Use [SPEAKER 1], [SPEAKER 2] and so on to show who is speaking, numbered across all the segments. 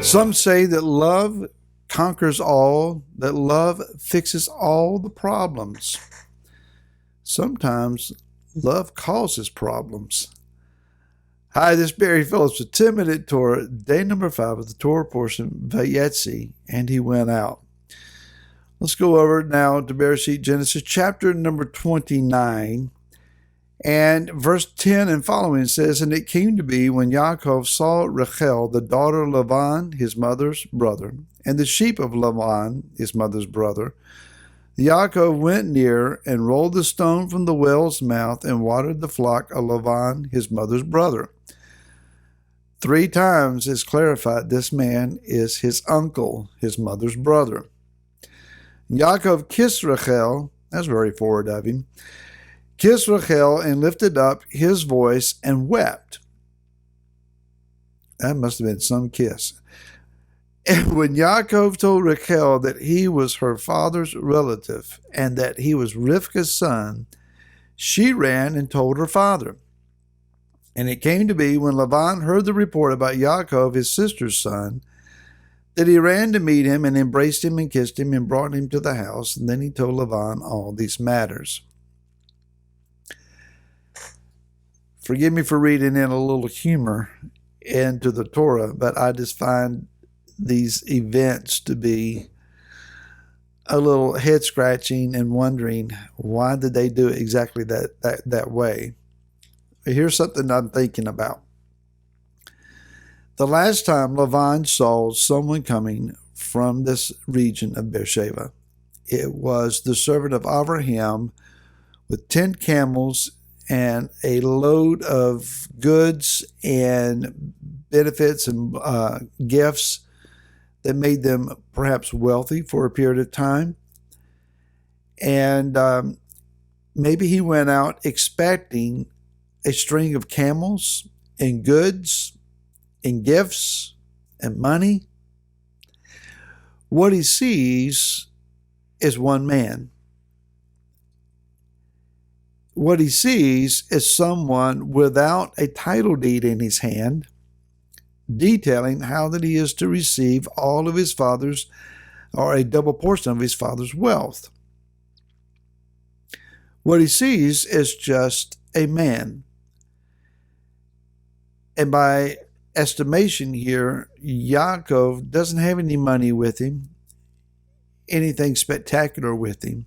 [SPEAKER 1] Some say that love conquers all, that love fixes all the problems. Sometimes love causes problems. Hi, this is Barry Phillips with 10 Minute Torah, day number 5 of the Torah portion, Vayetzi, and he went out. Let's go over now to Bereshit, Genesis chapter number 29, and verse 10 and following says, And it came to be when Yaakov saw Rachel, the daughter of Laban, his mother's brother, and the sheep of Laban, his mother's brother, Yaakov went near and rolled the stone from the well's mouth and watered the flock of Laban, his mother's brother. 3 times is clarified this man is his uncle, his mother's brother. Yaakov kissed Rachel, that's very forward of him, kissed Rachel and lifted up his voice and wept. That must have been some kiss. And when Yaakov told Rachel that he was her father's relative and that he was Rivka's son, she ran and told her father. And it came to be when Laban heard the report about Yaakov, his sister's son, that he ran to meet him and embraced him and kissed him and brought him to the house. And then he told Laban all these matters. Forgive me for reading in a little humor into the Torah, but I just find these events to be a little head scratching and wondering why did they do it exactly that way. Here's something I'm thinking about. The last time Laban saw someone coming from this region of Beersheba, it was the servant of Abraham with 10 camels and a load of goods and benefits and gifts that made them perhaps wealthy for a period of time. And maybe he went out expecting a string of camels and goods and gifts and money. What he sees is one man. What he sees is someone without a title deed in his hand, detailing how that he is to receive all of his father's, or a double portion of his father's wealth. What he sees is just a man. And by estimation here, Yaakov doesn't have any money with him, anything spectacular with him.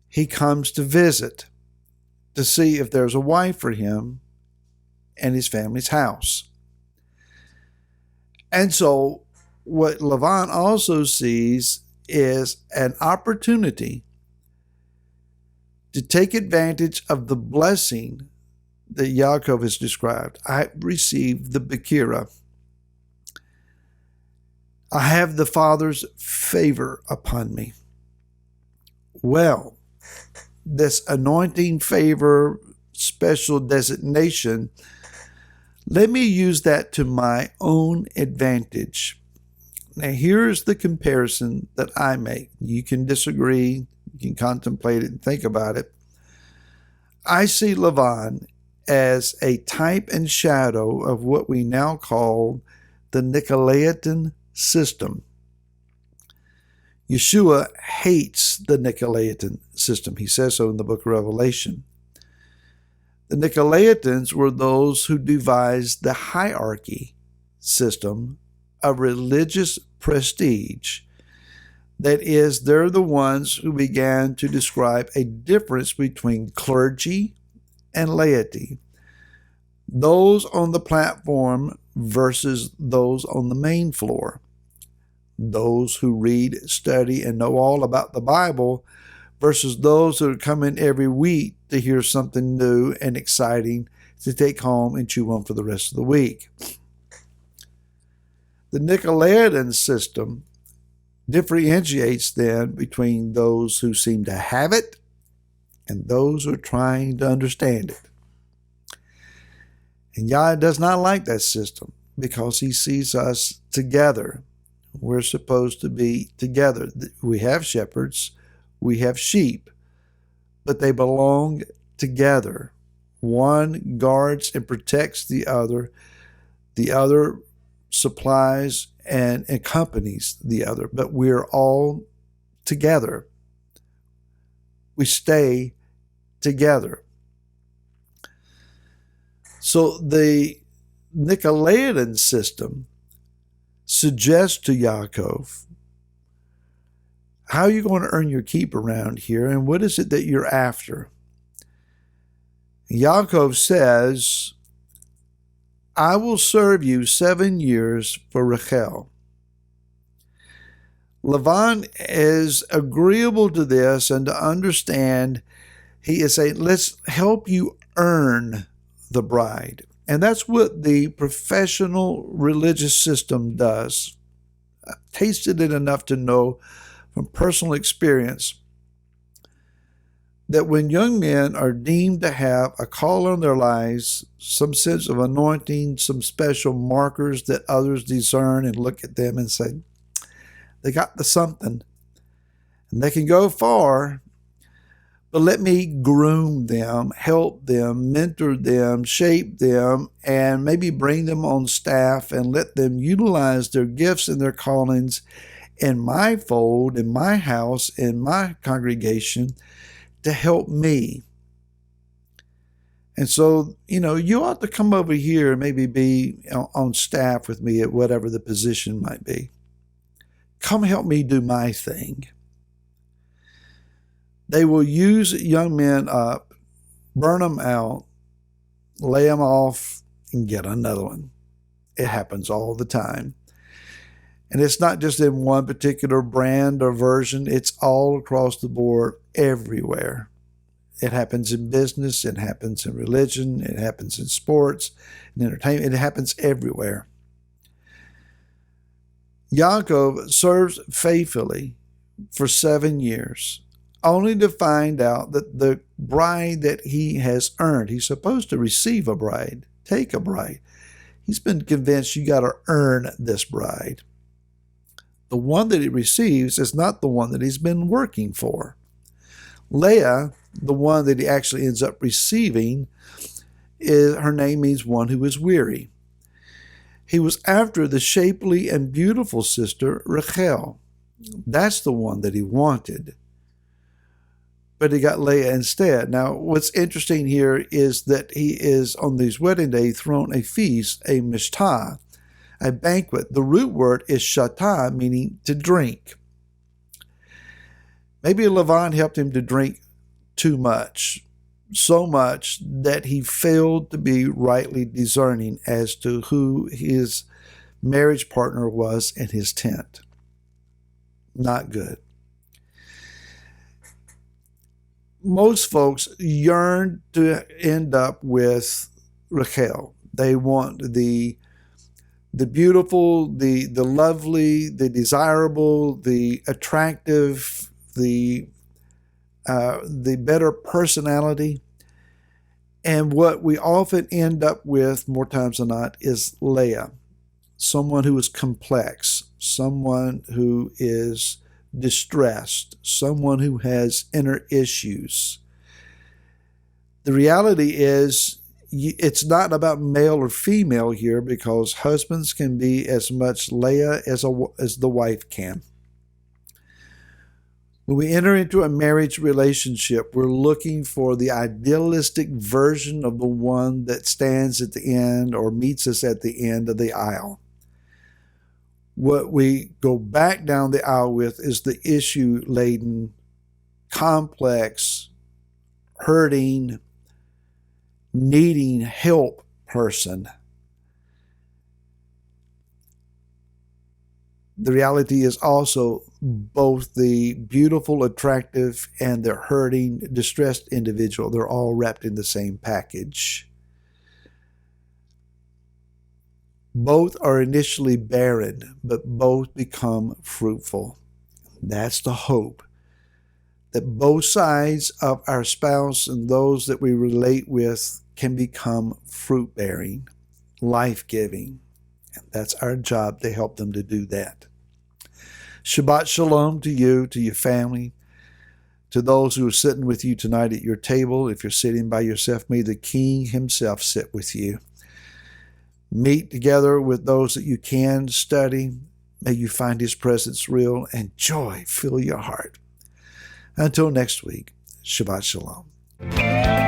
[SPEAKER 1] He comes to visit, to see if there's a wife for him and his family's house. And so what Laban also sees is an opportunity to take advantage of the blessing that Yaakov has described. I received the Bekira. I have the Father's favor upon me. Well, this anointing, favor, special designation, let me use that to my own advantage. Now, here's the comparison that I make. You can disagree, you can contemplate it and think about it. I see Laban as a type and shadow of what we now call the Nicolaitan system. Yeshua hates the Nicolaitan system. He says so in the book of Revelation. The Nicolaitans were those who devised the hierarchy system of religious prestige. That is, they're the ones who began to describe a difference between clergy and laity. Those on the platform versus those on the main floor. Those who read, study, and know all about the Bible versus those who are coming every week to hear something new and exciting to take home and chew on for the rest of the week. The Nicolaitan system differentiates then between those who seem to have it and those who are trying to understand it. And Yah does not like that system because he sees us together. We're supposed to be together. We have shepherds, we have sheep, but they belong together. One guards and protects the other supplies and accompanies the other, but we're all together. We stay together. So the Nicolaitan system suggests to Yaakov, how are you going to earn your keep around here, and what is it that you're after? Yaakov says, I will serve you 7 years for Rachel. Lavan is agreeable to this and to understand he is saying, let's help you earn the bride. And that's what the professional religious system does. I've tasted it enough to know from personal experience that when young men are deemed to have a call on their lives, some sense of anointing, some special markers that others discern and look at them and say, they got the something, and they can go far, but let me groom them, help them, mentor them, shape them, and maybe bring them on staff and let them utilize their gifts and their callings in my fold, in my house, in my congregation, to help me. And so, you ought to come over here and maybe be on staff with me at whatever the position might be. Come help me do my thing. They will use young men up, burn them out, lay them off, and get another one. It happens all the time. And it's not just in one particular brand or version. It's all across the board, everywhere. It happens in business. It happens in religion. It happens in sports and entertainment. It happens everywhere. Yaakov serves faithfully for 7 years, only to find out that the bride that he has earned, he's supposed to receive a bride, take a bride. He's been convinced you got to earn this bride. The one that he receives is not the one that he's been working for. Leah, the one that he actually ends up receiving, her name means one who is weary. He was after the shapely and beautiful sister, Rachel. That's the one that he wanted. But he got Leah instead. Now, what's interesting here is that he is, on his wedding day, thrown a feast, a mishtah, a banquet. The root word is shatah, meaning to drink. Maybe Lavan helped him to drink too much, so much that he failed to be rightly discerning as to who his marriage partner was in his tent. Not good. Most folks yearn to end up with Rachel. They want the beautiful, the lovely, the desirable, the attractive, the better personality. And what we often end up with, more times than not, is Leah, someone who is complex, someone who is distressed, someone who has inner issues. The reality is, it's not about male or female here, because husbands can be as much Leah as the wife can. When we enter into a marriage relationship, we're looking for the idealistic version of the one that stands at the end or meets us at the end of the aisle. What we go back down the aisle with is the issue-laden, complex, hurting, needing help person. The reality is also both the beautiful, attractive, and the hurting, distressed individual. They're all wrapped in the same package. Both are initially barren, but both become fruitful. That's the hope, that both sides of our spouse and those that we relate with can become fruit-bearing, life-giving. And that's our job, to help them to do that. Shabbat shalom to you, to your family, to those who are sitting with you tonight at your table. If you're sitting by yourself, may the King himself sit with you. Meet together with those that you can study. May you find His presence real and joy fill your heart. Until next week, Shabbat Shalom.